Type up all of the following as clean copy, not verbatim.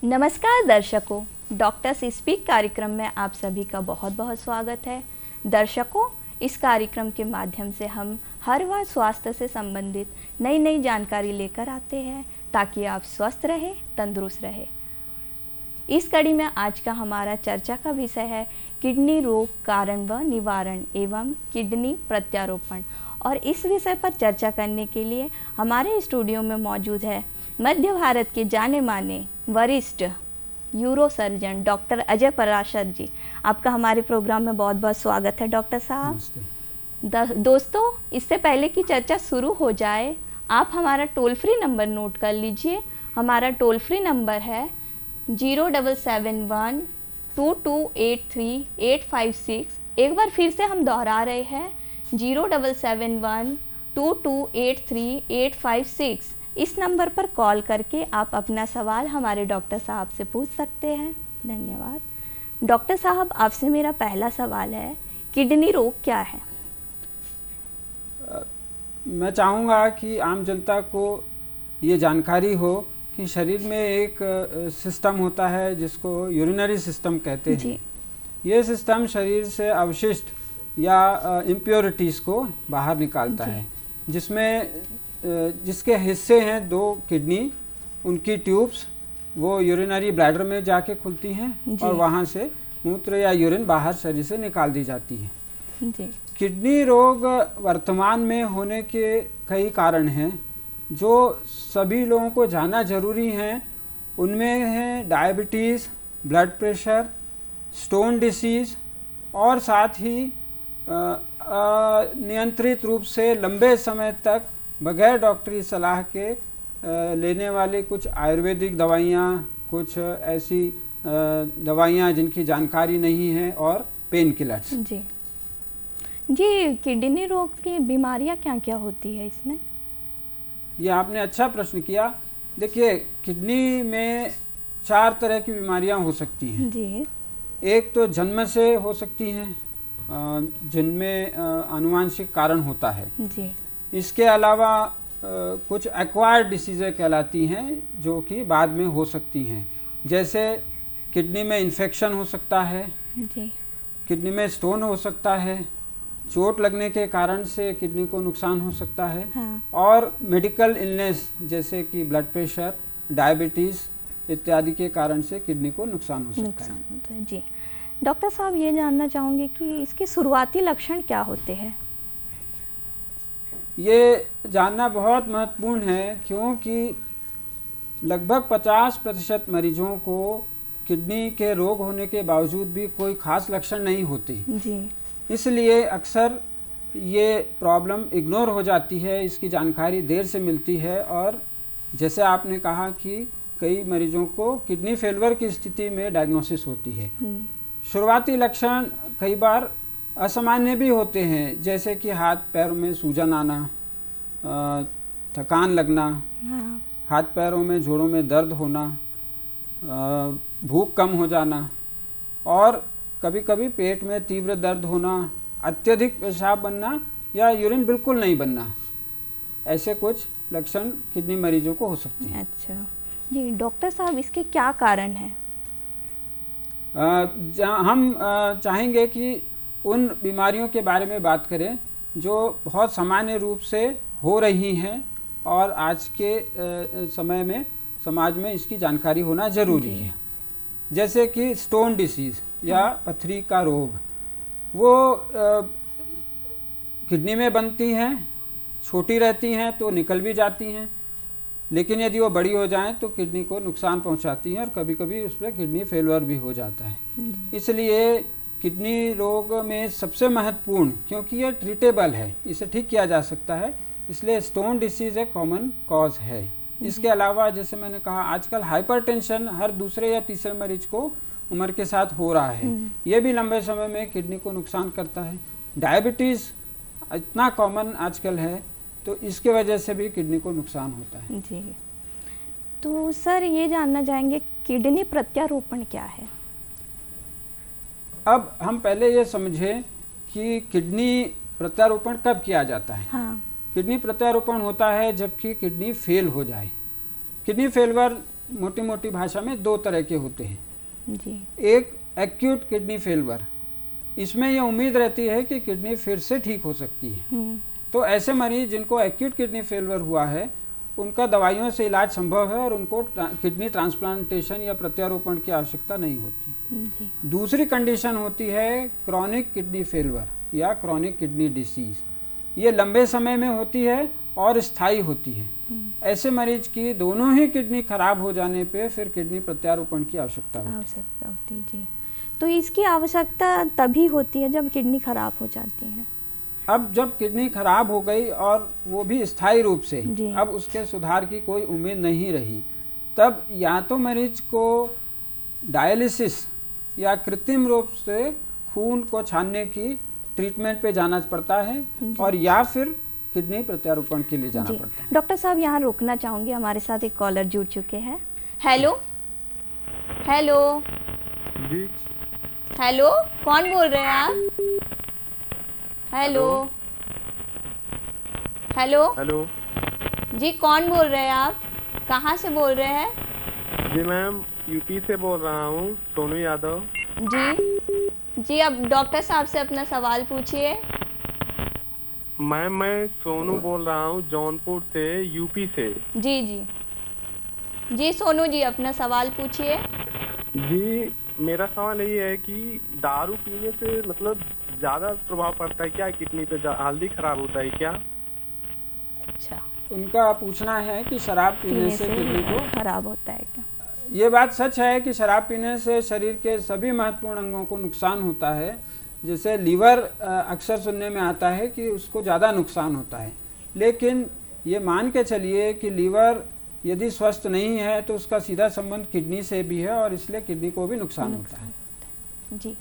नमस्कार दर्शकों, doctors speak कार्यक्रम में आप सभी का बहुत बहुत स्वागत है। दर्शकों, इस कार्यक्रम के माध्यम से हम हर बार स्वास्थ्य से संबंधित नई नई जानकारी लेकर आते हैं ताकि आप स्वस्थ रहें, तंदुरुस्त रहें। इस कड़ी में आज का हमारा चर्चा का विषय है किडनी रोग कारण व निवारण एवं किडनी प्रत्यारोपण। और इस विषय पर चर्चा करने के लिए हमारे स्टूडियो में मौजूद है मध्य भारत के जाने माने वरिष्ठ uro surgeon doctor Ajay Parashar ji. आपका हमारे प्रोग्राम में बहुत बहुत स्वागत है डॉक्टर साहब। दोस्तों, इससे पहले कि चर्चा शुरू हो जाए, आप हमारा टोल फ्री नंबर नोट कर लीजिए। हमारा टोल फ्री नंबर है 0771-2283-856। एक बार फिर से हम दोहरा रहे हैं 0771-2283-856। इस नंबर पर कॉल करके आप अपना सवाल हमारे डॉक्टर साहब से पूछ सकते हैं। धन्यवाद। डॉक्टर साहब, आपसे मेरा पहला सवाल है, किडनी रोग क्या है? मैं चाहूँगा कि आम जनता को ये जानकारी हो कि शरीर में एक सिस्टम होता है जिसको यूरिनरी सिस्टम कहते हैं। ये सिस्टम शरीर से अवशिष्ट या इम्प्योरिटीज़ को बाहर निकालता है, जिसके हिस्से हैं दो किडनी, उनकी ट्यूब्स वो यूरिनरी ब्लैडर में जाके खुलती हैं और वहाँ से मूत्र या यूरिन बाहर शरीर से निकाल दी जाती है। किडनी रोग वर्तमान में होने के कई कारण हैं जो सभी लोगों को जानना जरूरी हैं। उनमें है diabetes, blood pressure, stone disease और साथ ही नियंत्रित रूप से लंबे समय तक बगैर डॉक्टरी सलाह के लेने वाले कुछ आयुर्वेदिक दवाइयाँ, कुछ ऐसी दवाइयाँ जिनकी जानकारी नहीं है, और पेन किलर्स। जी, किडनी रोग की बीमारियाँ क्या क्या होती है इसमें? ये आपने अच्छा प्रश्न किया। देखिए, किडनी में 4 तरह की बीमारियाँ हो सकती हैं जी। एक तो जन्म से हो सकती हैं जिनमें आनुवांशिक कारण होता है जी। इसके अलावा कुछ एक्वायर्ड डिसीज़ें कहलाती हैं जो कि बाद में हो सकती हैं, जैसे किडनी में इन्फेक्शन हो सकता है जी। किडनी में स्टोन हो सकता है, चोट लगने के कारण से किडनी को नुकसान हो सकता है। हाँ। और मेडिकल इलनेस जैसे कि ब्लड प्रेशर, डायबिटीज़ इत्यादि के कारण से किडनी को नुकसान हो सकता है। जी। डॉक्टर साहब, ये जानना चाहूँगी कि इसके शुरुआती लक्षण क्या होते हैं? ये जानना बहुत महत्वपूर्ण है क्योंकि लगभग 50% मरीजों को किडनी के रोग होने के बावजूद भी कोई खास लक्षण नहीं होते जी। इसलिए अक्सर ये प्रॉब्लम इग्नोर हो जाती है, इसकी जानकारी देर से मिलती है। और जैसे आपने कहा कि कई मरीजों को किडनी फेलवर की स्थिति में डायग्नोसिस होती है। शुरुआती लक्षण कई बार असामान्य भी होते हैं, जैसे कि हाथ पैरों में सूजन आना, थकान लगना, हाथ पैरों में जोड़ों में दर्द होना, भूख कम हो जाना और कभी कभी पेट में तीव्र दर्द होना, अत्यधिक पेशाब बनना या यूरिन बिल्कुल नहीं बनना। ऐसे कुछ लक्षण किडनी मरीजों को हो सकते हैं। अच्छा जी। डॉक्टर साहब, इसके क्या कारण हैं? हम चाहेंगे कि उन बीमारियों के बारे में बात करें जो बहुत सामान्य रूप से हो रही हैं और आज के समय में समाज में इसकी जानकारी होना ज़रूरी है। जैसे कि स्टोन डिसीज़ या पथरी का रोग, वो किडनी में बनती हैं, छोटी रहती हैं तो निकल भी जाती हैं, लेकिन यदि वो बड़ी हो जाएं तो किडनी को नुकसान पहुंचाती हैं और कभी कभी उसमें किडनी फेलवर भी हो जाता है। इसलिए किडनी रोग में सबसे महत्वपूर्ण, क्योंकि ये ट्रीटेबल है, इसे ठीक किया जा सकता है, इसलिए स्टोन डिसीज़ एक कॉमन कॉज है। इसके अलावा जैसे मैंने कहा, आजकल हाइपरटेंशन हर दूसरे या तीसरे मरीज को उम्र के साथ हो रहा है, ये भी लंबे समय में किडनी को नुकसान करता है। डायबिटीज़ इतना कॉमन आजकल है तो इसके वजह से भी किडनी को नुकसान होता है। जी। तो सर, ये जानना चाहेंगे किडनी प्रत्यारोपण क्या है? अब हम पहले ये समझें कि किडनी प्रत्यारोपण कब किया जाता है। हाँ। किडनी प्रत्यारोपण होता है जबकि किडनी फेल हो जाए। किडनी फेलवर मोटी मोटी भाषा में दो तरह के होते हैं। जी। एक एक्यूट किडनी फेल्यूर, इसमें यह उम्मीद रहती है कि किडनी फिर से ठीक हो सकती है। तो ऐसे मरीज जिनको एक्यूट किडनी फेल्यूर हुआ है उनका दवाइयों से इलाज संभव है और उनको किडनी ट्रांसप्लांटेशन या प्रत्यारोपण की आवश्यकता नहीं होती। जी। दूसरी कंडीशन होती है क्रॉनिक किडनी फेल्यूर या क्रॉनिक किडनी डिसीज। ये लंबे समय में होती है और स्थायी होती है। ऐसे मरीज की दोनों ही किडनी खराब हो जाने पे फिर किडनी प्रत्यारोपण की आवश्यकता होती है। जी। तो इसकी आवश्यकता तभी होती है जब किडनी खराब हो जाती है। अब जब किडनी खराब हो गई और वो भी स्थायी रूप से, जी। अब उसके सुधार की कोई उम्मीद नहीं रही, तब या तो मरीज को डायलिसिस या कृत्रिम रूप से खून को छानने की ट्रीटमेंट पे जाना पड़ता है और या फिर किडनी प्रत्यारोपण के लिए जाना पड़ता है। डॉक्टर साहब यहाँ रोकना चाहूँगी, हमारे साथ एक कॉलर जुड़ चुके हैं। हेलो हेलो जी। हेलो, कौन बोल रहे हैं आप? हेलो हेलो हेलो जी, कौन बोल रहे हैं आप? कहाँ से बोल रहे हैं? जी मैम, यूपी से बोल रहा हूँ, सोनू यादव। जी, अब डॉक्टर साहब से अपना सवाल पूछिए। मैम मैं सोनू बोल रहा हूँ, जौनपुर से, यूपी से। जी सोनू जी, अपना सवाल पूछिए। जी, मेरा सवाल ये है कि दारू पीने से मतलब ज्यादा प्रभाव पड़ता है क्या किडनी पे, जल्दी खराब होता है क्या? अच्छा, उनका पूछना है कि शराब पीने से किडनी को खराब होता है क्या? ये बात सच है कि शराब पीने से शरीर के सभी महत्वपूर्ण अंगों को नुकसान होता है। जैसे लीवर अक्सर सुनने में आता है कि उसको ज़्यादा नुकसान होता है, लेकिन ये मान के चलिए कि लीवर यदि स्वस्थ नहीं है तो उसका सीधा संबंध किडनी से भी है और इसलिए किडनी को भी नुकसान होता है। जी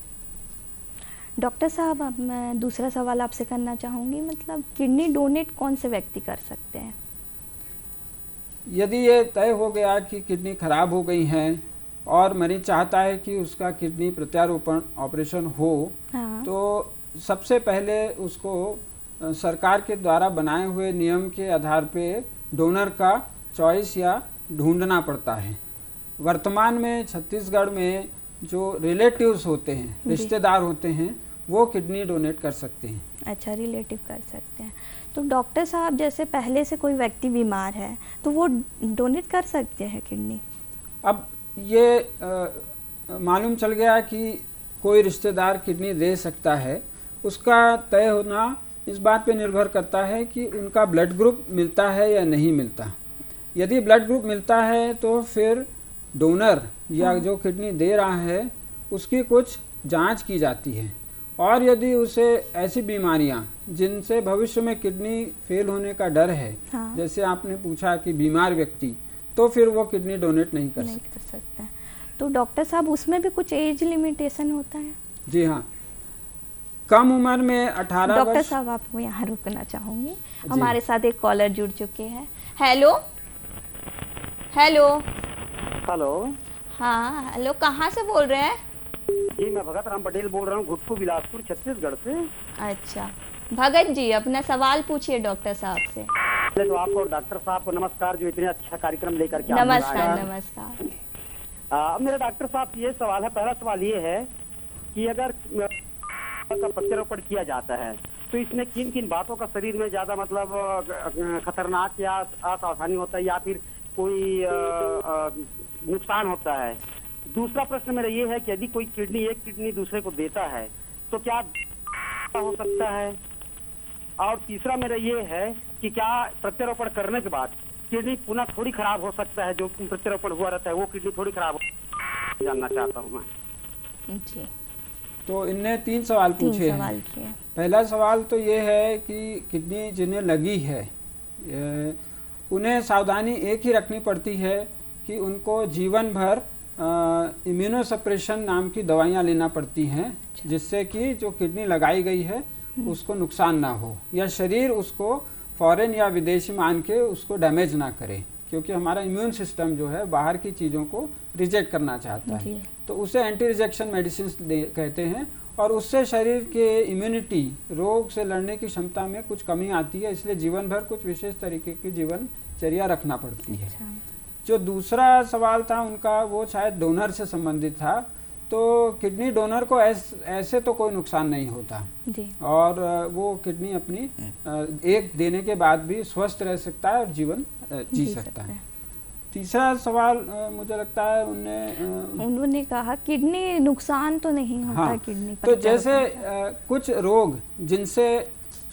डॉक्टर साहब, अब मैं दूसरा सवाल आपसे करना चाहूँगी, मतलब किडनी डोनेट कौन से व्यक्ति कर सकते हैं? यदि ये तय हो गया कि किडनी खराब हो गई है और मरीज चाहता है कि उसका किडनी प्रत्यारोपण ऑपरेशन हो, हाँ। तो सबसे पहले उसको सरकार के द्वारा बनाए हुए नियम के आधार पे डोनर का चॉइस या ढूंढना पड़ता है। वर्तमान में छत्तीसगढ़ में जो रिलेटिव्स होते हैं, रिश्तेदार होते हैं, वो किडनी डोनेट कर सकते हैं। अच्छा, रिलेटिव कर सकते हैं। तो डॉक्टर साहब, जैसे पहले से कोई व्यक्ति बीमार है तो वो डोनेट कर सकते हैं किडनी? अब ये मालूम चल गया कि कोई रिश्तेदार किडनी दे सकता है, उसका तय होना इस बात पे निर्भर करता है कि उनका ब्लड ग्रुप मिलता है या नहीं मिलता। यदि ब्लड ग्रुप मिलता है तो फिर डोनर या जो किडनी दे रहा है उसकी कुछ जांच की जाती है, और यदि उसे ऐसी बीमारियां जिनसे भविष्य में किडनी फेल होने का डर है, हाँ। जैसे आपने पूछा कि बीमार व्यक्ति, तो फिर वो किडनी डोनेट नहीं कर सकता। तो डॉक्टर साहब, उसमें भी कुछ एज लिमिटेशन होता है? जी हाँ, कम उम्र में 18 वर्ष। डॉक्टर साहब, आपको यहाँ रुकना चाहूँगी, हमारे साथ एक कॉलर जुड़ चुके हैं। Hello hello hello. हाँ हेलो, कहाँ से बोल रहे हैं? जी, मैं भगत राम पटेल बोल रहा हूँ, घुटकू बिलासपुर, छत्तीसगढ़ से। अच्छा भगत जी, अपना सवाल पूछिए डॉक्टर साहब से। पहले तो आपको और डॉक्टर साहब को नमस्कार, जो इतने अच्छा कार्यक्रम लेकर के नमस्कार। नमस्कार। अब मेरा डॉक्टर साहब ये सवाल है, पहला सवाल ये है कि अगर का प्रत्यारोपण किया जाता है तो इसमें किन किन बातों का शरीर में ज्यादा मतलब खतरनाक या असावधानी होता है या फिर कोई नुकसान होता है? दूसरा प्रश्न मेरा ये है कि यदि कोई एक किडनी दूसरे को देता है तो क्या हो सकता है? और तीसरा मेरा ये है कि क्या प्रत्यारोपण करने के बाद किडनी पुनः थोड़ी खराब हो सकता है? जो प्रत्यारोपण हुआ रहता है वो किडनी थोड़ी खराब हो, जानना चाहता हूँ मैं। जी, तो इनने 3 सवाल पूछे हैं। पहला सवाल तो ये है कि किडनी जिन्हें लगी है उन्हें सावधानी एक ही रखनी पड़ती है कि उनको जीवन भर इम्यूनोसप्रेशन नाम की दवाइयाँ लेना पड़ती हैं, जिससे कि जो किडनी लगाई गई है उसको नुकसान ना हो या शरीर उसको फॉरेन या विदेशी मान के उसको डैमेज ना करे, क्योंकि हमारा इम्यून सिस्टम जो है बाहर की चीज़ों को रिजेक्ट करना चाहता है, तो उसे एंटी रिजेक्शन मेडिसिन कहते हैं, और उससे शरीर के इम्यूनिटी, रोग से लड़ने की क्षमता में कुछ कमी आती है, इसलिए जीवन भर कुछ विशेष तरीके की जीवनचर्या रखना पड़ती है। जो दूसरा सवाल था उनका वो शायद डोनर से संबंधित था। तो किडनी डोनर को ऐसे तो कोई नुकसान नहीं होता जी। और वो किडनी अपनी एक देने के बाद भी स्वस्थ रह सकता है और जीवन जी सकता है। तीसरा सवाल मुझे लगता है उन्होंने कहा किडनी नुकसान तो नहीं होता। हाँ, किडनी तो जैसे कुछ रोग जिनसे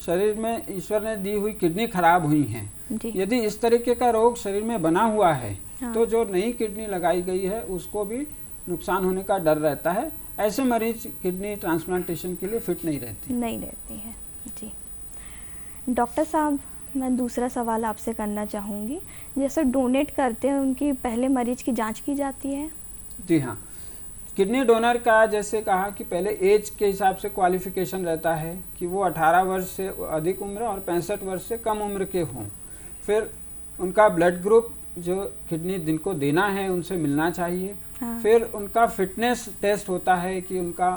शरीर में ईश्वर ने दी हुई किडनी खराब हुई हैं, यदि इस तरीके का रोग शरीर में बना हुआ है हाँ। तो जो नई किडनी लगाई गई है उसको भी नुकसान होने का डर रहता है। ऐसे मरीज किडनी ट्रांसप्लांटेशन के लिए फिट नहीं रहती है जी। डॉक्टर साहब, मैं दूसरा सवाल आपसे करना चाहूँगी। जैसे डोनेट करते हैं उनकी पहले मरीज की जांच की जाती है? जी हाँ, किडनी डोनर का जैसे कहा कि पहले एज के हिसाब से क्वालिफिकेशन रहता है कि वो 18 वर्ष से अधिक उम्र और 65 वर्ष से कम उम्र के हों। फिर उनका ब्लड ग्रुप जो किडनी जिनको देना है उनसे मिलना चाहिए। हाँ। फिर उनका फिटनेस टेस्ट होता है कि उनका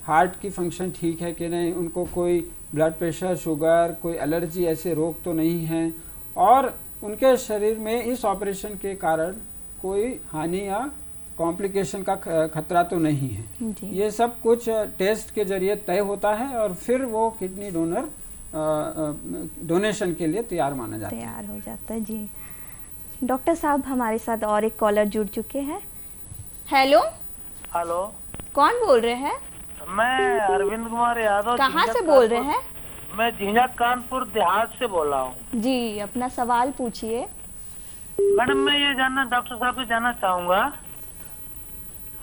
हार्ट की फंक्शन ठीक है कि नहीं, उनको कोई ब्लड प्रेशर, शुगर, कोई एलर्जी ऐसे रोग तो नहीं हैं, और उनके शरीर में इस ऑपरेशन के कारण कोई हानि या कॉम्प्लिकेशन का खतरा तो नहीं है जी। ये सब कुछ टेस्ट के जरिए तय होता है और फिर वो किडनी डोनेशन के लिए तैयार माना जाता है, तैयार हो जाता है जी। डॉक्टर साहब, हमारे साथ और एक कॉलर जुड़ चुके हैं। हेलो, कौन बोल रहे हैं? मैं अरविंद कुमार यादव। कहाँ से बोल रहे हैं? मैं झिंझक कानपुर देहात से बोल रहा हूँ जी। अपना सवाल पूछिए। मैडम, मैं ये जानना डॉक्टर साहब से जानना चाहूँगा।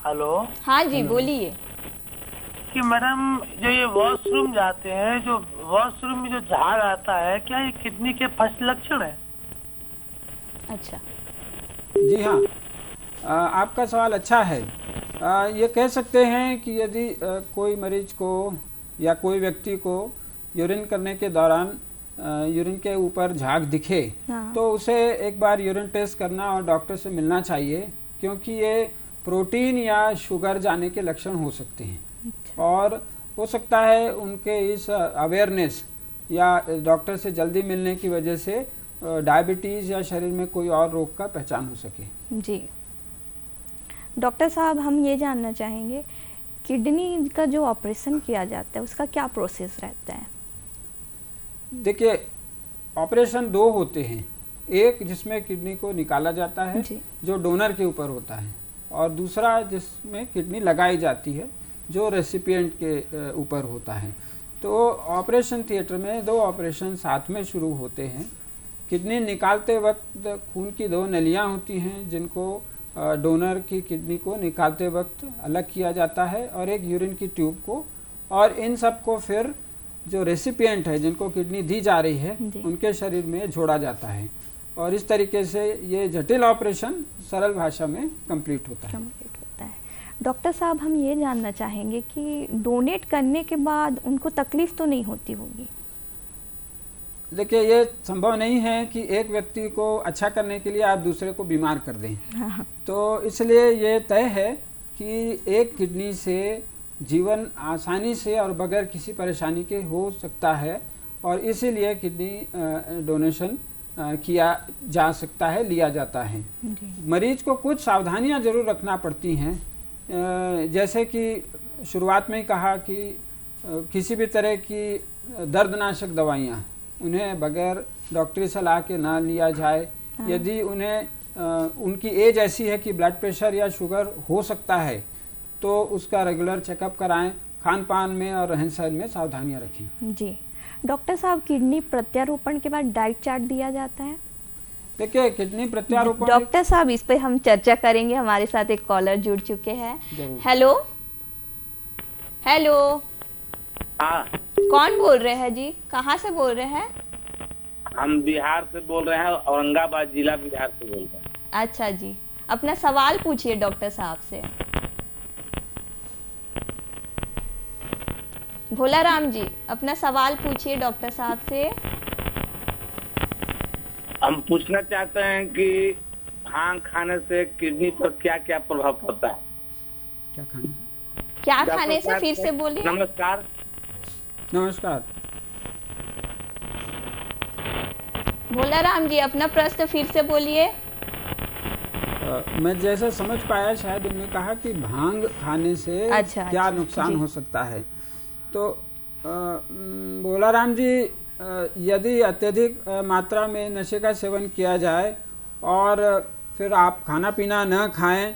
हेलो। हाँ जी, बोलिए। कि मैडम जो ये वॉशरूम जाते हैं, जो वॉशरूम में जो झाग आता है, क्या ये किडनी के फर्स्ट लक्षण है? अच्छा जी हाँ, आपका सवाल अच्छा है। ये कह सकते हैं कि यदि कोई मरीज को या कोई व्यक्ति को यूरिन करने के दौरान यूरिन के ऊपर झाग दिखे हाँ। तो उसे एक बार यूरिन टेस्ट करना और डॉक्टर से मिलना चाहिए, क्योंकि ये प्रोटीन या शुगर जाने के लक्षण हो सकते हैं। अच्छा। और हो सकता है उनके इस अवेयरनेस या डॉक्टर से जल्दी मिलने की वजह से डायबिटीज़ या शरीर में कोई और रोग का पहचान हो सके। जी। डॉक्टर साहब, हम ये जानना चाहेंगे किडनी का जो ऑपरेशन किया जाता है उसका क्या प्रोसेस रहता है? देखिए, ऑपरेशन 2 होते हैं। एक जिसमें किडनी को निकाला जाता है जो डोनर के ऊपर होता है, और दूसरा जिसमें किडनी लगाई जाती है जो रेसिपिएंट के ऊपर होता है। तो ऑपरेशन थिएटर में 2 ऑपरेशन साथ में शुरू होते हैं। किडनी निकालते वक्त खून की 2 नलियाँ होती हैं जिनको डोनर की किडनी को निकालते वक्त अलग किया जाता है, और एक यूरिन की ट्यूब को, और इन सब को फिर जो रेसिपिएंट है जिनको किडनी दी जा रही है उनके शरीर में जोड़ा जाता है, और इस तरीके से ये जटिल ऑपरेशन सरल भाषा में कंप्लीट होता है। डॉक्टर साहब, हम ये जानना चाहेंगे कि डोनेट करने के बाद उनको तकलीफ तो नहीं होती होगी? देखिए, ये संभव नहीं है कि एक व्यक्ति को अच्छा करने के लिए आप दूसरे को बीमार कर दें। हाँ। तो इसलिए ये तय है कि एक किडनी से जीवन आसानी से और बगैर किसी परेशानी के हो सकता है, और इसीलिए किडनी डोनेशन किया जा सकता है, लिया जाता है। मरीज को कुछ सावधानियां जरूर रखना पड़ती हैं, जैसे कि शुरुआत में ही कहा कि किसी भी तरह की दर्दनाशक दवाइयाँ उन्हें बगैर डॉक्टरी सलाह के ना लिया जाए। यदि उन्हें उनकी एज ऐसी है कि ब्लड प्रेशर या शुगर हो सकता है तो उसका रेगुलर चेकअप कराएं। खान पान में और रहन सहन में सावधानियां रखें। जी। डॉक्टर साहब, किडनी प्रत्यारोपण के बाद डाइट चार्ट दिया जाता है? देखिए, किडनी प्रत्यारोपण, डॉक्टर साहब इस पे हम चर्चा करेंगे। हमारे साथ एक कॉलर जुड़ चुके हैं। हेलो। हेलो। हाँ, कौन बोल रहे हैं जी? कहाँ से बोल रहे हैं? हम बिहार से बोल रहे हैं, औरंगाबाद जिला बिहार से बोल रहे हैं। अच्छा जी, अपना सवाल पूछिए डॉक्टर साहब से। भोला राम जी, अपना सवाल पूछिए डॉक्टर साहब से। हम पूछना चाहते हैं कि भांग खाने से किडनी पर क्या क्या प्रभाव पड़ता है? क्या खाने से? फिर से बोलिए। नमस्कार। नमस्कार। भोला राम जी, अपना प्रश्न फिर से बोलिए। मैं जैसे समझ पाया, शायद उन्होंने कहा कि भांग खाने से क्या नुकसान हो सकता है। तो बोलाराम जी, यदि अत्यधिक मात्रा में नशे का सेवन किया जाए और फिर आप खाना पीना न खाएं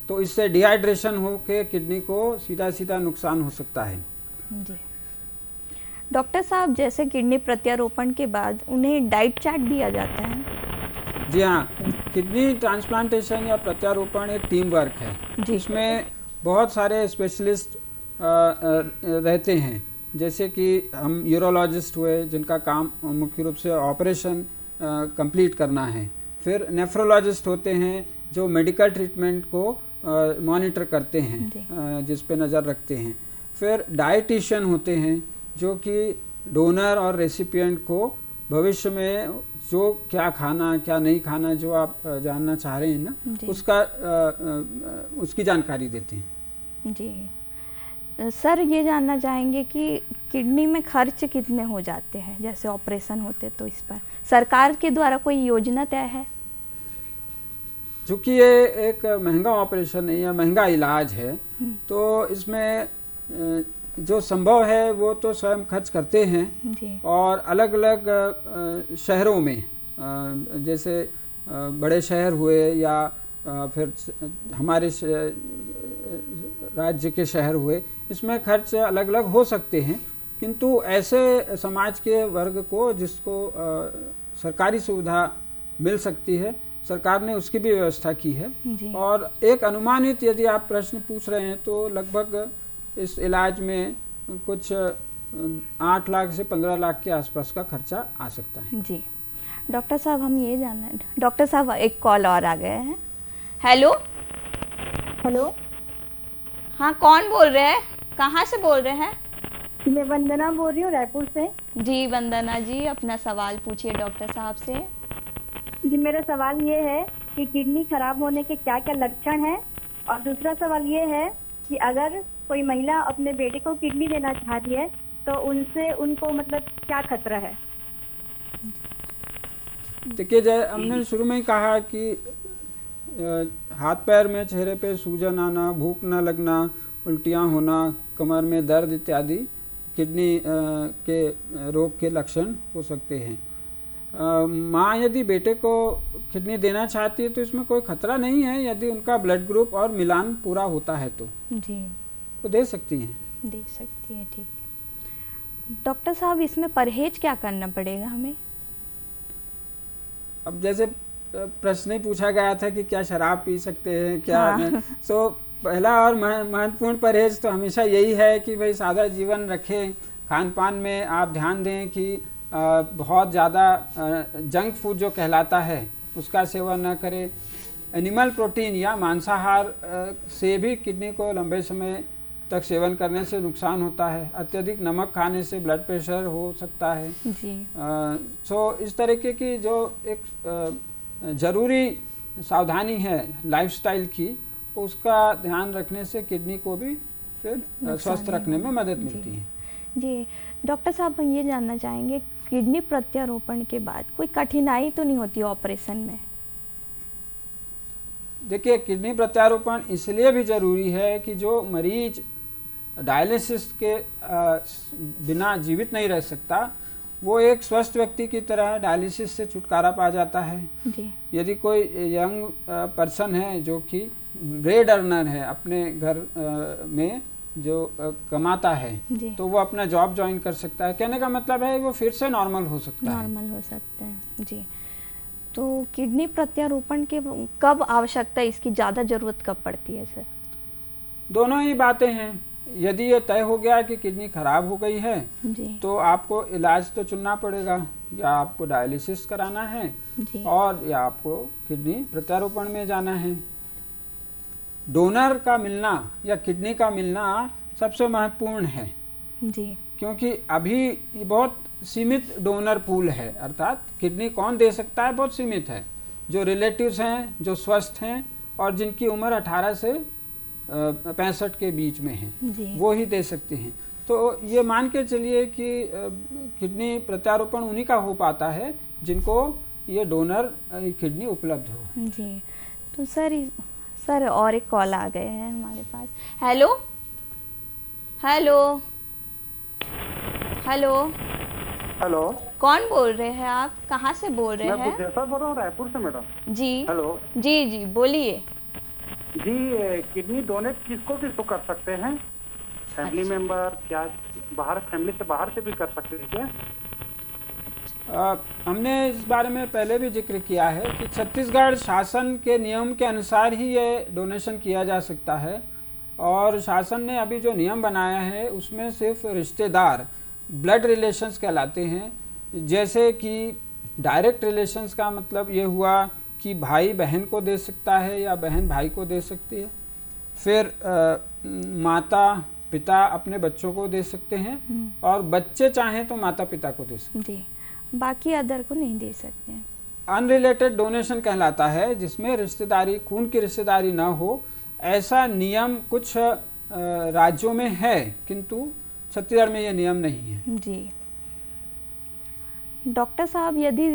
तो इससे डिहाइड्रेशन हो के किडनी को सीधा सीधा नुकसान हो सकता है। जी डॉक्टर साहब, जैसे किडनी प्रत्यारोपण के बाद उन्हें डाइट चार्ट दिया जाता है? जी हाँ, किडनी ट्रांसप्लांटेशन या प्रत्यारोपण एक टीम वर्क है जिसमें बहुत सारे स्पेशलिस्ट रहते हैं। जैसे कि हम यूरोलॉजिस्ट हुए जिनका काम मुख्य रूप से ऑपरेशन कंप्लीट करना है, फिर नेफ्रोलॉजिस्ट होते हैं जो मेडिकल ट्रीटमेंट को मॉनिटर करते हैं, जिस पे नज़र रखते हैं, फिर डाइटिशियन होते हैं जो कि डोनर और रेसिपिएंट को भविष्य में जो क्या खाना क्या नहीं खाना जो आप जानना चाह रहे हैं ना, उसकी जानकारी देते हैं। जी सर, ये जानना चाहेंगे कि किडनी में खर्च कितने हो जाते हैं जैसे ऑपरेशन होते, तो इस पर सरकार के द्वारा कोई योजना तय है? चूँकि ये एक महंगा ऑपरेशन है या महंगा इलाज है, तो इसमें जो संभव है वो तो स्वयं खर्च करते हैं। और अलग अलग शहरों में, जैसे बड़े शहर हुए या फिर हमारे राज्य के शहर हुए, इसमें खर्च अलग अलग हो सकते हैं। किंतु ऐसे समाज के वर्ग को जिसको सरकारी सुविधा मिल सकती है, सरकार ने उसकी भी व्यवस्था की है। और एक अनुमानित यदि आप प्रश्न पूछ रहे हैं तो लगभग इस इलाज में कुछ 8 लाख से 15 लाख के आसपास का खर्चा आ सकता है। जी डॉक्टर साहब, हम ये जानना है, डॉक्टर साहब एक कॉल और आ गए हैं। हेलो हेलो, हाँ कौन बोल रहे हैं, कहाँ से बोल रहे हैं? मैं वंदना बोल रही हूँ, रायपुर से। जी वंदना जी, अपना सवाल पूछिए डॉक्टर साहब से। जी मेरा सवाल ये है कि किडनी खराब होने के क्या क्या लक्षण हैं, और दूसरा सवाल ये है कि अगर कोई महिला अपने बेटे को किडनी देना चाहती है तो उनसे उनको मतलब क्या खतरा है? देखिए, जैसे हमने शुरू में ही कहा कि हाथ पैर में चेहरे पे सूजन आना, भूख न लगना, उल्टियाँ होना, कमर में दर्द इत्यादि किडनी के रोग के लक्षण हो सकते हैं। माँ यदि बेटे को किडनी देना चाहती है तो इसमें कोई खतरा नहीं है, यदि उनका ब्लड ग्रुप और मिलान पूरा होता है तो जी वो दे सकती हैं। दे सकती है, ठीक है। डॉक्टर साहब, इसमें परहेज क्या करना पड़ेगा हमें? अब जैसे प्रश्न ही पूछा गया था कि क्या शराब पी सकते हैं क्या, सो पहला और महत्वपूर्ण परहेज तो हमेशा यही है कि भाई सादा जीवन रखें, खान पान में आप ध्यान दें कि बहुत ज़्यादा जंक फूड जो कहलाता है उसका सेवन न करें। एनिमल प्रोटीन या मांसाहार से भी किडनी को लंबे समय तक सेवन करने से नुकसान होता है। अत्यधिक नमक खाने से ब्लड प्रेशर हो सकता है जी। सो इस तरीके की जो एक ज़रूरी सावधानी है लाइफस्टाइल की, उसका ध्यान रखने से किडनी को भी फिर स्वस्थ रखने में मदद मिलती है। जी डॉक्टर साहब, हम ये जानना चाहेंगे, किडनी प्रत्यारोपण के बाद कोई कठिनाई तो नहीं होती ऑपरेशन में? देखिए, किडनी प्रत्यारोपण इसलिए भी ज़रूरी है कि जो मरीज डायलिसिस के बिना जीवित नहीं रह सकता, वो एक स्वस्थ व्यक्ति की तरह डायलिसिस से छुटकारा पा जाता है। जी। यदि कोई यंग पर्सन है जो कि ब्रेड अर्नर है, अपने घर में जो कमाता है, तो वो अपना जॉब ज्वाइन कर सकता है। कहने का मतलब है वो फिर से नॉर्मल हो सकता है। नॉर्मल हो सकते हैं जी। तो किडनी प्रत्यारोपण के कब आवश्यकता, इसकी ज़्यादा ज़रूरत कब पड़ती है सर? दोनों ही बातें हैं। यदि ये तय हो गया कि किडनी खराब हो गई है तो आपको इलाज तो चुनना पड़ेगा, या आपको डायलिसिस कराना है और या आपको किडनी प्रत्यारोपण में जाना है। डोनर का मिलना या किडनी का मिलना सबसे महत्वपूर्ण है जी, क्योंकि अभी ये बहुत सीमित डोनर पूल है, अर्थात किडनी कौन दे सकता है बहुत सीमित है। जो रिलेटिव्स हैं, जो स्वस्थ हैं और जिनकी उम्र 18 से 65 के बीच में है, वो ही दे सकते हैं। तो ये मान के चलिए कि किडनी प्रत्यारोपण उन्हीं का हो पाता है जिनको ये डोनर किडनी उपलब्ध हो। जी। तो सर और एक कॉल आ गए हैं हमारे पास। हेलो हेलो हेलो हेलो, कौन बोल रहे हैं आप, कहाँ से बोल रहे मैं हैं? बुद्धेश्वर बोल रहा हूँ, रायपुर से मैडम। जी हेलो जी बोलिए। जी, किडनी डोनेट किसको कर सकते हैं? फैमिली मेंबर, क्या बाहर, फैमिली से बाहर से भी कर सकते हैं क्या? हमने इस बारे में पहले भी जिक्र किया है कि छत्तीसगढ़ शासन के नियम के अनुसार ही ये डोनेशन किया जा सकता है, और शासन ने अभी जो नियम बनाया है उसमें सिर्फ रिश्तेदार, ब्लड रिलेशंस कहलाते हैं। जैसे कि डायरेक्ट रिलेशंस का मतलब ये हुआ कि भाई बहन को दे सकता है या बहन भाई को दे सकती है। फिर माता पिता अपने बच्चों को दे सकते हैं, और बच्चे चाहें तो माता पिता को दे सकते हैं। जी, बाकी अदर को नहीं दे सकते हैं। अनरिलेटेड डोनेशन कहलाता है, जिसमें रिश्तेदारी, खून की रिश्तेदारी ना हो। ऐसा नियम कुछ राज्यों में है, किंतु छत्तीसगढ़ में ये नियम नहीं है। जी डॉक्टर साहब, यदि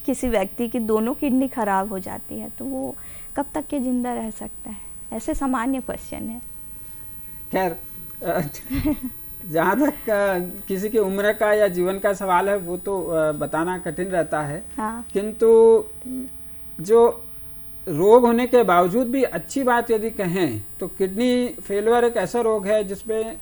किसी व्यक्ति की दोनों किडनी खराब हो जाती है तो वो कब तक के जिंदा रह सकता है? ऐसे सामान्य क्वेश्चन है। खैर, जहाँ तक किसी की उम्र का या जीवन का सवाल है वो तो बताना कठिन रहता है। हाँ। किंतु जो रोग होने के बावजूद भी अच्छी बात यदि कहें तो किडनी फेलियर एक ऐसा रोग है जिसमें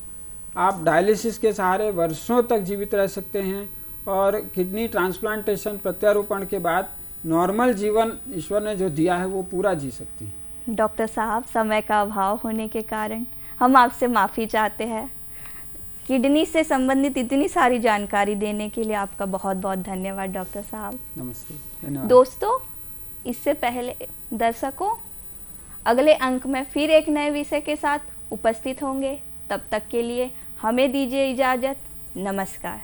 आप डायलिसिस के सहारे वर्षों तक जीवित रह सकते हैं, और किडनी ट्रांसप्लांटेशन, प्रत्यारोपण के बाद नॉर्मल जीवन ईश्वर ने जो दिया है वो पूरा जी सकती हैं। डॉक्टर साहब, समय का अभाव होने के कारण हम आपसे माफ़ी चाहते हैं। किडनी से संबंधित इतनी सारी जानकारी देने के लिए आपका बहुत बहुत धन्यवाद डॉक्टर साहब। नमस्ते, धन्यवाद। दोस्तों, इससे पहले दर्शकों, अगले अंक में फिर एक नए विषय के साथ उपस्थित होंगे। तब तक के लिए हमें दीजिए इजाज़त। नमस्कार।